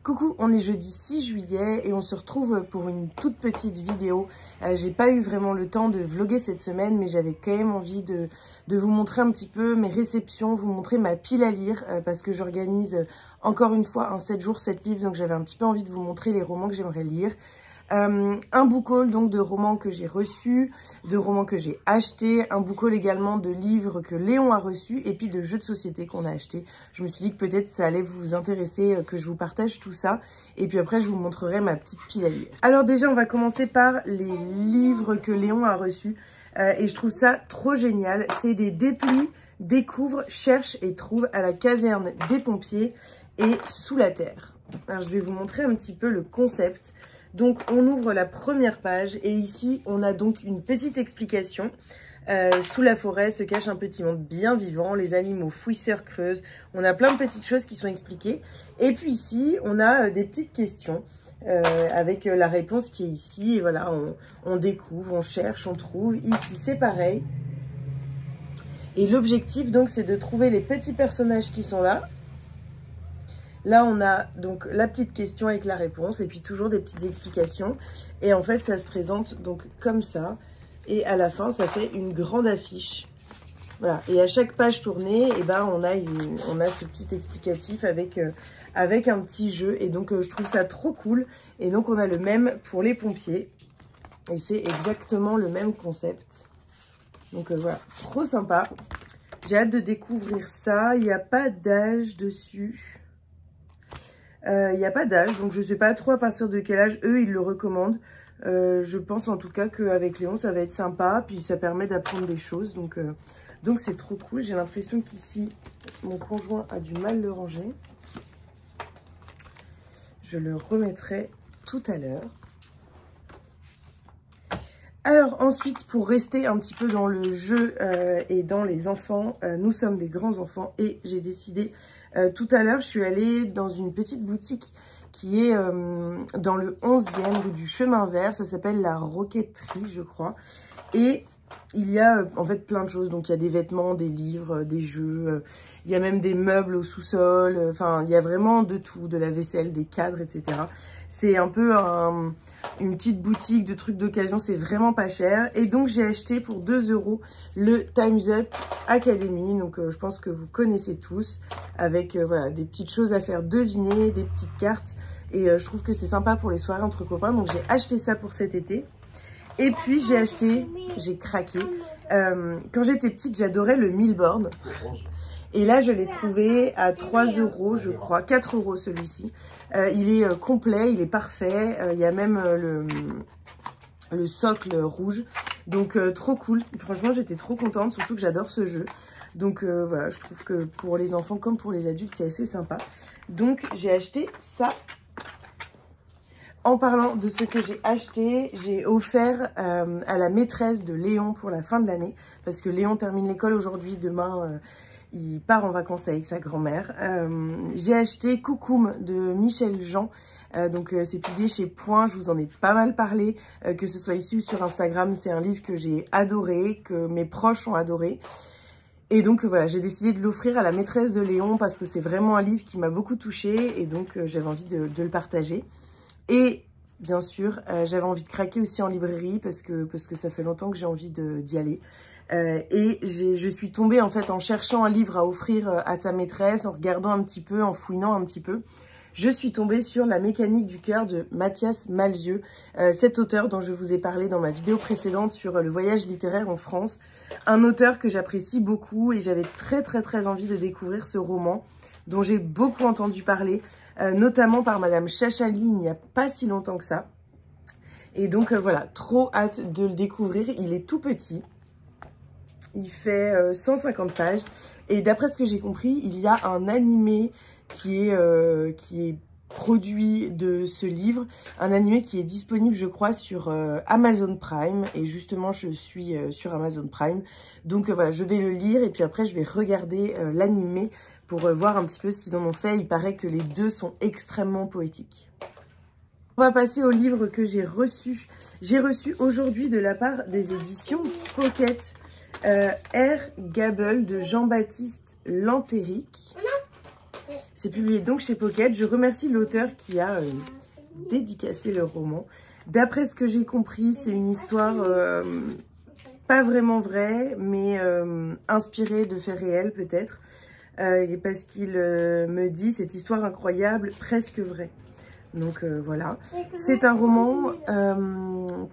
Coucou, on est jeudi 6 juillet et on se retrouve pour une toute petite vidéo. J'ai pas eu vraiment le temps de vlogger cette semaine, mais j'avais quand même envie de vous montrer un petit peu mes réceptions, vous montrer ma pile à lire, parce que j'organise encore une fois un 7 jours 7 livres, donc j'avais un petit peu envie de vous montrer les romans que j'aimerais lire. Un book haul donc de romans que j'ai reçus, de romans que j'ai achetés, un book haul également de livres que Léon a reçus et puis de jeux de société qu'on a achetés. Je me suis dit que peut-être ça allait vous intéresser, que je vous partage tout ça et puis après je vous montrerai ma petite pile à lire. Alors déjà on va commencer par les livres que Léon a reçus et je trouve ça trop génial. C'est des déplis, découvre, cherche et trouve à la caserne des pompiers et sous la terre. Alors je vais vous montrer un petit peu le concept. Donc on ouvre la première page et ici on a donc une petite explication. Sous la forêt se cache un petit monde bien vivant, les animaux fouisseurs creusent. On a plein de petites choses qui sont expliquées. Et puis ici on a des petites questions avec la réponse qui est ici. Et voilà, on découvre, on cherche, on trouve. Ici c'est pareil. Et l'objectif donc c'est de trouver les petits personnages qui sont là. Là, on a donc la petite question avec la réponse et puis toujours des petites explications. Et en fait, ça se présente donc comme ça. Et à la fin, ça fait une grande affiche. Voilà. Et à chaque page tournée, eh ben, on a ce petit explicatif avec un petit jeu. Et donc, je trouve ça trop cool. Et donc, on a le même pour les pompiers. Et c'est exactement le même concept. Donc, voilà, trop sympa. J'ai hâte de découvrir ça. Il n'y a pas d'âge dessus. Il n'y a pas d'âge, donc je ne sais pas trop à partir de quel âge eux ils le recommandent. Je pense en tout cas qu'avec Léon ça va être sympa, puis ça permet d'apprendre des choses, donc c'est trop cool. J'ai l'impression qu'ici mon conjoint a du mal à le ranger. Je le remettrai tout à l'heure. Alors ensuite, pour rester un petit peu dans le jeu et dans les enfants, nous sommes des grands enfants et j'ai décidé, tout à l'heure, je suis allée dans une petite boutique qui est dans le 11e rue du Chemin Vert, ça s'appelle la Roquetterie je crois, et il y a en fait plein de choses, donc il y a des vêtements, des livres, des jeux, il y a même des meubles au sous-sol, enfin il y a vraiment de tout, de la vaisselle, des cadres, etc. C'est un peu une petite boutique de trucs d'occasion, c'est vraiment pas cher. Et donc j'ai acheté pour 2 € le Time's Up Academy, donc je pense que vous connaissez tous, avec voilà, des petites choses à faire deviner, des petites cartes. Et je trouve que c'est sympa pour les soirées entre copains, donc j'ai acheté ça pour cet été. Et puis j'ai craqué. Quand j'étais petite, j'adorais le Milborn. Et là, je l'ai trouvé à 3 € je crois, 4 € celui-ci. Il est complet, il est parfait. Il y a même le socle rouge. Donc, trop cool. Franchement, j'étais trop contente, surtout que j'adore ce jeu. Donc, voilà, je trouve que pour les enfants comme pour les adultes, c'est assez sympa. Donc, j'ai acheté ça. En parlant de ce que j'ai acheté, j'ai offert à la maîtresse de Léon pour la fin de l'année. Parce que Léon termine l'école aujourd'hui, demain... il part en vacances avec sa grand-mère. J'ai acheté Coucoum de Michel Jean. Donc c'est publié chez Point. Je vous en ai pas mal parlé, que ce soit ici ou sur Instagram. C'est un livre que j'ai adoré, que mes proches ont adoré. Et donc voilà, j'ai décidé de l'offrir à la maîtresse de Léon parce que c'est vraiment un livre qui m'a beaucoup touchée. Et donc j'avais envie de le partager. Et bien sûr, j'avais envie de craquer aussi en librairie parce que ça fait longtemps que j'ai envie d'y aller. Et je suis tombée en fait en cherchant un livre à offrir à sa maîtresse, en regardant un petit peu, en fouinant un petit peu. Je suis tombée sur La mécanique du cœur de Mathias Malzieu, cet auteur dont je vous ai parlé dans ma vidéo précédente sur le voyage littéraire en France. Un auteur que j'apprécie beaucoup et j'avais très envie de découvrir ce roman dont j'ai beaucoup entendu parler, notamment par Madame Chachali il n'y a pas si longtemps que ça. Et donc voilà, trop hâte de le découvrir. Il est tout petit. Il fait 150 pages. Et d'après ce que j'ai compris, il y a un animé qui est produit de ce livre. Un animé qui est disponible, je crois, sur Amazon Prime. Et justement, je suis sur Amazon Prime. Donc voilà, je vais le lire et puis après, je vais regarder l'animé pour voir un petit peu ce qu'ils en ont fait. Il paraît que les deux sont extrêmement poétiques. On va passer au livre que j'ai reçu. J'ai reçu aujourd'hui de la part des éditions Pocket R. Gable de Jean-Baptiste Lantéric. C'est publié donc chez Pocket. Je remercie l'auteur qui a dédicacé le roman. D'après ce que j'ai compris, c'est une histoire pas vraiment vraie, mais inspirée de faits réels peut-être. Parce qu'il me dit cette histoire incroyable, presque vraie. Donc voilà. C'est un roman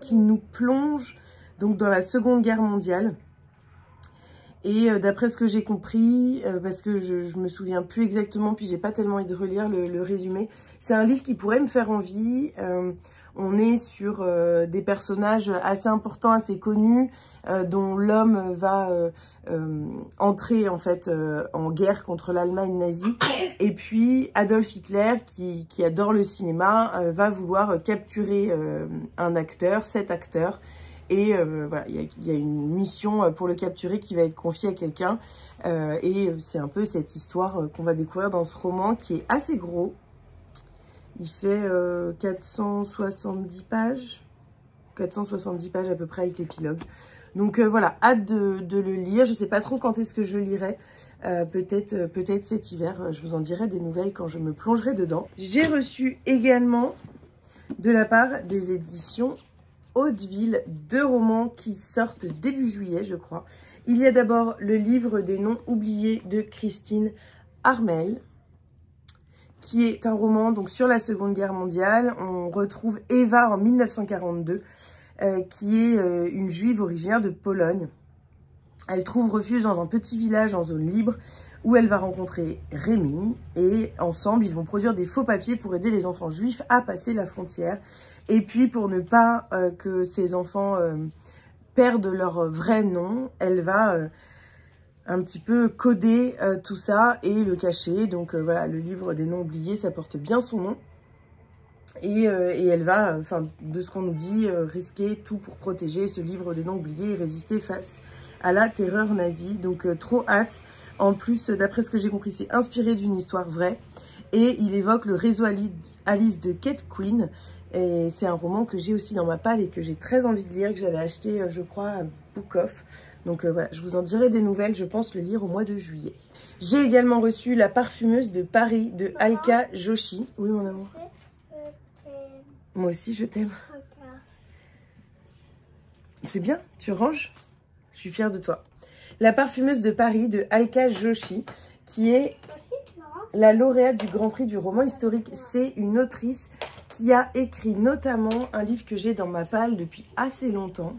qui nous plonge donc dans la Seconde Guerre mondiale. Et d'après ce que j'ai compris, parce que je me souviens plus exactement, puis j'ai pas tellement envie de relire le résumé, c'est un livre qui pourrait me faire envie. On est sur des personnages assez importants, assez connus, dont l'homme va entrer en fait en guerre contre l'Allemagne nazie. Et puis Adolf Hitler, qui adore le cinéma, va vouloir capturer un acteur, cet acteur. Et voilà, il y a une mission pour le capturer qui va être confiée à quelqu'un. Et c'est un peu cette histoire qu'on va découvrir dans ce roman qui est assez gros. Il fait 470 pages. 470 pages à peu près avec l'épilogue. Donc voilà, hâte de le lire. Je ne sais pas trop quand est-ce que je lirai. Peut-être cet hiver. Je vous en dirai des nouvelles quand je me plongerai dedans. J'ai reçu également de la part des éditions Hauteville 2 romans qui sortent début juillet, je crois. Il y a d'abord le livre des noms oubliés de Christine Harmel, qui est un roman donc sur la Seconde Guerre mondiale. On retrouve Eva en 1942, qui est une juive originaire de Pologne. Elle trouve refuge dans un petit village en zone libre où elle va rencontrer Rémi et ensemble ils vont produire des faux papiers pour aider les enfants juifs à passer la frontière. Et puis, pour ne pas que ces enfants perdent leur vrai nom, elle va un petit peu coder tout ça et le cacher. Donc, voilà, le livre des noms oubliés, ça porte bien son nom. Et elle va, enfin, de ce qu'on nous dit, risquer tout pour protéger ce livre des noms oubliés et résister face à la terreur nazie. Donc, trop hâte. En plus, d'après ce que j'ai compris, c'est inspiré d'une histoire vraie. Et il évoque le réseau Alice de Kate Quinn. Et c'est un roman que j'ai aussi dans ma palle et que j'ai très envie de lire, que j'avais acheté, je crois, à Book Off. Donc voilà, je vous en dirai des nouvelles, je pense le lire au mois de juillet. J'ai également reçu La parfumeuse de Paris de Alka Joshi. Oui, mon amour. Moi aussi, je t'aime. C'est bien, tu ranges? Je suis fière de toi. La parfumeuse de Paris de Alka Joshi, qui est la lauréate du Grand Prix du roman historique. C'est une autrice qui a écrit notamment un livre que j'ai dans ma palle depuis assez longtemps.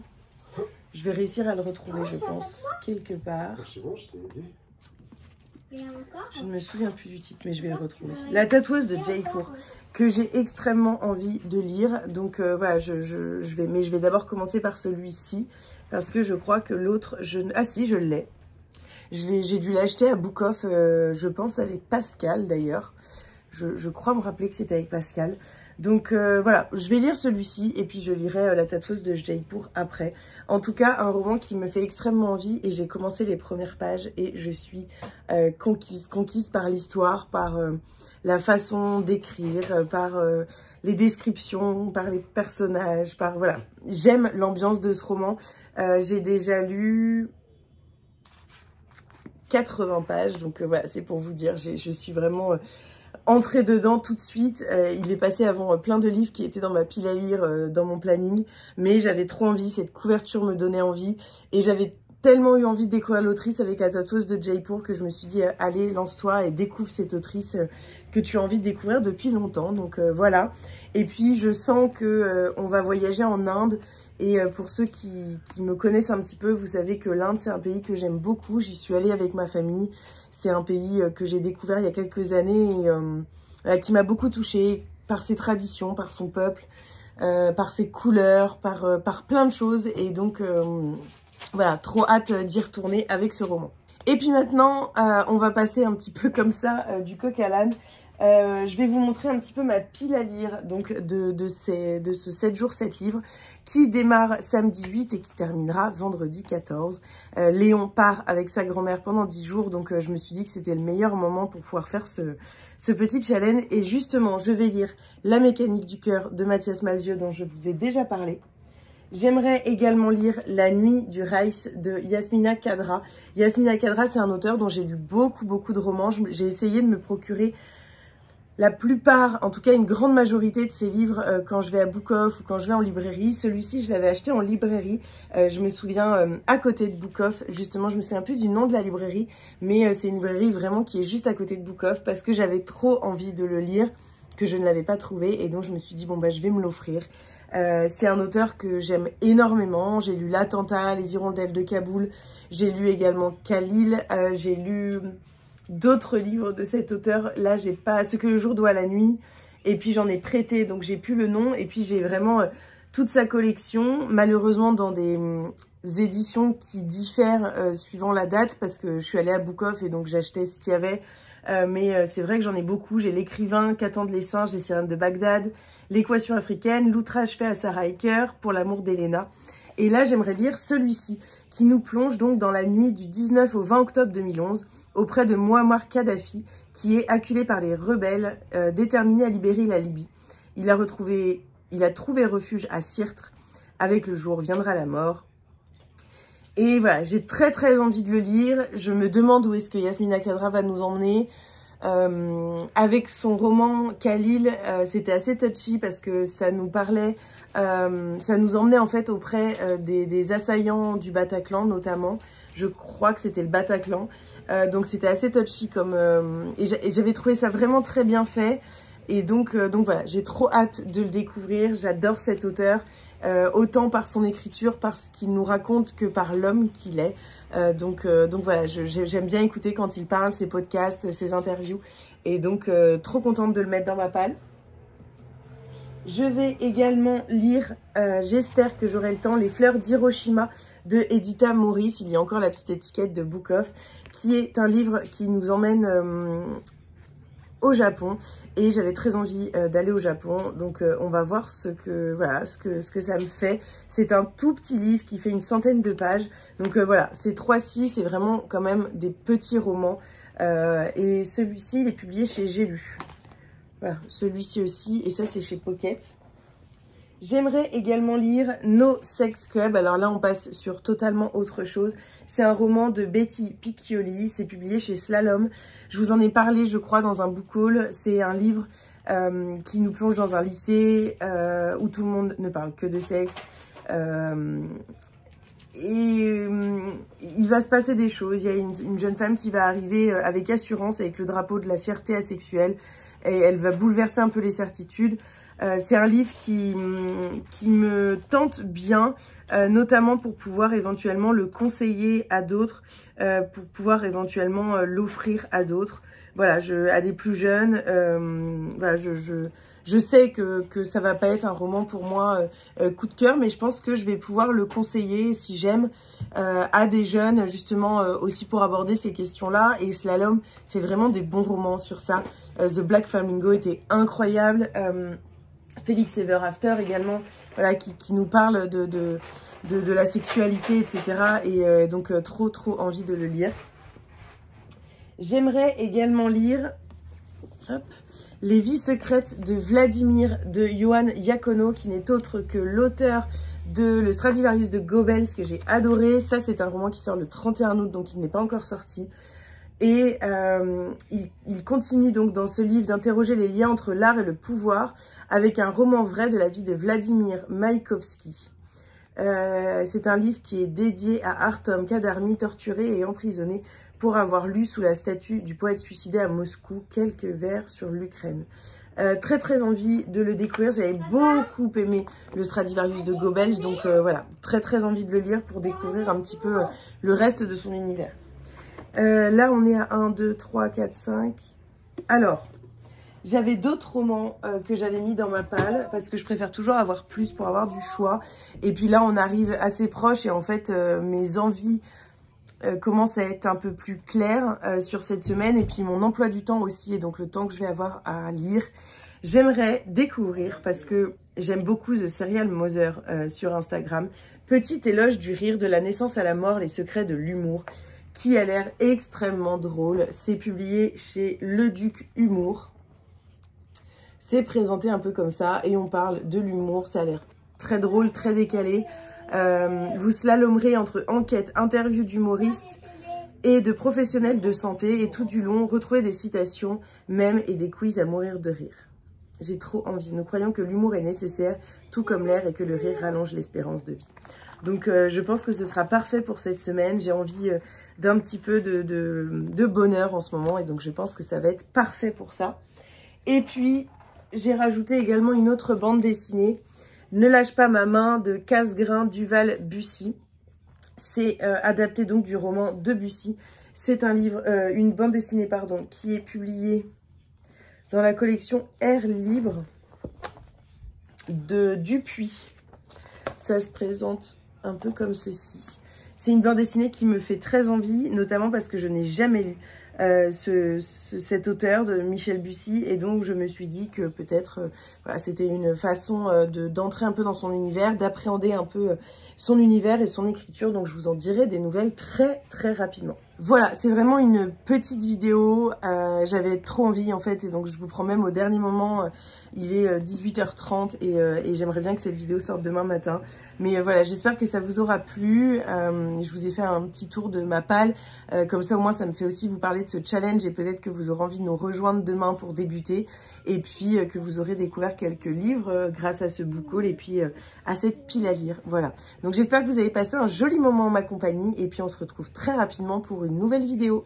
Je vais réussir à le retrouver, je pense, quelque part. Je ne me souviens plus du titre, mais je vais le retrouver. La tatoueuse de Jaipur, que j'ai extrêmement envie de lire. Donc voilà, je vais d'abord commencer par celui-ci, parce que je crois que l'autre, ah si, je l'ai. J'ai dû l'acheter à Book Off, je pense avec Pascal d'ailleurs. Je crois me rappeler que c'était avec Pascal. Donc voilà, je vais lire celui-ci et puis je lirai La tatoueuse de Jaipur après. En tout cas, un roman qui me fait extrêmement envie et j'ai commencé les premières pages et je suis conquise par l'histoire, par la façon d'écrire, par les descriptions, par les personnages, par voilà. J'aime l'ambiance de ce roman. J'ai déjà lu 80 pages, donc voilà, c'est pour vous dire, je suis vraiment entrée dedans tout de suite. Il est passé avant plein de livres qui étaient dans ma pile à lire, dans mon planning, mais j'avais trop envie, cette couverture me donnait envie, et j'avais tellement eu envie de découvrir l'autrice avec La tatoueuse de Jaipur que je me suis dit, allez, lance-toi et découvre cette autrice que tu as envie de découvrir depuis longtemps, donc voilà. Et puis je sens que on va voyager en Inde. Et pour ceux qui me connaissent un petit peu, vous savez que l'Inde, c'est un pays que j'aime beaucoup. J'y suis allée avec ma famille. C'est un pays que j'ai découvert il y a quelques années et qui m'a beaucoup touchée par ses traditions, par son peuple, par ses couleurs, par plein de choses. Et donc, voilà, trop hâte d'y retourner avec ce roman. Et puis maintenant, on va passer un petit peu comme ça du coq à l'âne. Je vais vous montrer un petit peu ma pile à lire donc de ce 7 jours 7 livres qui démarre samedi 8 et qui terminera vendredi 14. Léon part avec sa grand-mère pendant 10 jours, donc je me suis dit que c'était le meilleur moment pour pouvoir faire ce petit challenge. Et justement, je vais lire La mécanique du cœur de Mathias Malzieu dont je vous ai déjà parlé. J'aimerais également lire La nuit du Reiss de Yasmina Khadra. Yasmina Khadra, c'est un auteur dont j'ai lu beaucoup de romans. J'ai essayé de me procurer la plupart, en tout cas une grande majorité de ces livres quand je vais à Book Off ou quand je vais en librairie. Celui-ci, je l'avais acheté en librairie, je me souviens, à côté de Book Off. Justement, je me souviens plus du nom de la librairie, mais c'est une librairie vraiment qui est juste à côté de Book Off parce que j'avais trop envie de le lire, que je ne l'avais pas trouvé, et donc je me suis dit, bon, bah, je vais me l'offrir. C'est un auteur que j'aime énormément. J'ai lu L'Attentat, Les Hirondelles de Kaboul, j'ai lu également Khalil, j'ai lu d'autres livres de cet auteur. Là, j'ai pas Ce que le jour doit à la nuit, et puis j'en ai prêté, donc j'ai plus le nom, et puis j'ai vraiment toute sa collection, malheureusement dans des éditions qui diffèrent suivant la date, parce que je suis allée à Book Off et donc j'achetais ce qu'il y avait. Mais c'est vrai que j'en ai beaucoup. J'ai L'écrivain, Qu'attendent les singes, Les sirènes de Bagdad, L'équation africaine, L'outrage fait à Sarah Eker, Pour l'amour d'Helena. Et là, j'aimerais lire celui-ci, qui nous plonge donc dans la nuit du 19 au 20 octobre 2011, auprès de Mouammar Kadhafi, qui est acculé par les rebelles, déterminés à libérer la Libye. Il a trouvé refuge à Sirte. Avec le jour viendra la mort. Et voilà, j'ai très envie de le lire. Je me demande où est-ce que Yasmina Khadra va nous emmener. Avec son roman Khalil, c'était assez touchy parce que ça nous parlait, ça nous emmenait en fait auprès des assaillants du Bataclan notamment. Je crois que c'était le Bataclan. Donc c'était assez touchy comme et j'avais trouvé ça vraiment très bien fait. Et donc voilà, j'ai trop hâte de le découvrir. J'adore cet auteur, autant par son écriture, par ce qu'il nous raconte, que par l'homme qu'il est. Donc voilà, j'aime bien écouter quand il parle, ses podcasts, ses interviews. Et donc, trop contente de le mettre dans ma palle. Je vais également lire, j'espère que j'aurai le temps, Les fleurs d'Hiroshima de Editha Maurice. Il y a encore la petite étiquette de Book Off, qui est un livre qui nous emmène au Japon, et j'avais très envie d'aller au Japon, donc on va voir ce que ça me fait. C'est un tout petit livre qui fait une centaine de pages, donc voilà, ces trois-ci, c'est vraiment quand même des petits romans, et celui-ci, il est publié chez J'ai lu. Voilà, celui-ci aussi, et ça c'est chez Pocket. J'aimerais également lire No Sex Club. Alors là, on passe sur totalement autre chose. C'est un roman de Betty Piccioli. C'est publié chez Slalom. Je vous en ai parlé, je crois, dans un book haul. C'est un livre qui nous plonge dans un lycée où tout le monde ne parle que de sexe. Il va se passer des choses. Il y a une jeune femme qui va arriver avec assurance, avec le drapeau de la fierté asexuelle. Et elle va bouleverser un peu les certitudes. C'est un livre qui me tente bien, notamment pour pouvoir éventuellement le conseiller à d'autres, pour pouvoir éventuellement l'offrir à d'autres. Voilà, à des plus jeunes. Voilà, je sais que ça va pas être un roman pour moi coup de cœur, mais je pense que je vais pouvoir le conseiller, si j'aime, à des jeunes, justement, aussi pour aborder ces questions-là. Et Slalom fait vraiment des bons romans sur ça. The Black Flamingo était incroyable. Felix Ever After également, voilà, qui nous parle de la sexualité, etc. Et donc trop envie de le lire. J'aimerais également lire Les vies secrètes de Vladimir de Ioan Iacono, qui n'est autre que l'auteur de Le Stradivarius de Goebbels, que j'ai adoré. Ça, c'est un roman qui sort le 31 août, donc il n'est pas encore sorti. Et il continue donc dans ce livre d'interroger les liens entre l'art et le pouvoir avec un roman vrai de la vie de Vladimir Maïkovski. C'est un livre qui est dédié à Artom Kadarmi, torturé et emprisonné pour avoir lu sous la statue du poète suicidé à Moscou quelques vers sur l'Ukraine. Très envie de le découvrir. J'avais beaucoup aimé le Stradivarius de Goebbels, donc voilà, très envie de le lire pour découvrir un petit peu le reste de son univers. Là, on est à 1, 2, 3, 4, 5. Alors, j'avais d'autres romans que j'avais mis dans ma palle parce que je préfère toujours avoir plus pour avoir du choix. Et puis là, on arrive assez proche et en fait, mes envies commencent à être un peu plus claires sur cette semaine. Et puis mon emploi du temps aussi, et donc le temps que je vais avoir à lire. J'aimerais découvrir, parce que j'aime beaucoup The Serial Mother sur Instagram, Petit éloge du rire, de la naissance à la mort, les secrets de l'humour, qui a l'air extrêmement drôle. C'est publié chez Le Duc Humour. C'est présenté un peu comme ça et on parle de l'humour. Ça a l'air très drôle, très décalé. Vous slalomerez entre enquête, interview d'humoristes et de professionnels de santé. Et tout du long, retrouvez des citations, mèmes et des quiz à mourir de rire. J'ai trop envie. Nous croyons que l'humour est nécessaire, tout comme l'air, et que le rire rallonge l'espérance de vie. Donc je pense que ce sera parfait pour cette semaine. J'ai envie d'un petit peu de bonheur en ce moment, et donc je pense que ça va être parfait pour ça. Et puis, j'ai rajouté également une autre bande dessinée, Ne lâche pas ma main, de Casgrain Duval-Bussy. C'est adapté donc du roman de Bussy. C'est un livre, une bande dessinée, pardon, qui est publiée dans la collection Air Libre de Dupuis. Ça se présente un peu comme ceci. C'est une bande dessinée qui me fait très envie, notamment parce que je n'ai jamais lu cet auteur de Michel Bussy, et donc je me suis dit que peut-être voilà, c'était une façon d'entrer un peu dans son univers, d'appréhender un peu son univers et son écriture. Donc je vous en dirai des nouvelles très rapidement. Voilà, c'est vraiment une petite vidéo, j'avais trop envie en fait, et donc je vous prends même au dernier moment, il est 18h30 et j'aimerais bien que cette vidéo sorte demain matin. Mais voilà, j'espère que ça vous aura plu, je vous ai fait un petit tour de ma palle, comme ça au moins ça me fait aussi vous parler de ce challenge, et peut-être que vous aurez envie de nous rejoindre demain pour débuter, et puis que vous aurez découvert quelques livres grâce à ce book haul et puis à cette pile à lire. Voilà, donc j'espère que vous avez passé un joli moment en ma compagnie, et puis on se retrouve très rapidement pour une nouvelle vidéo.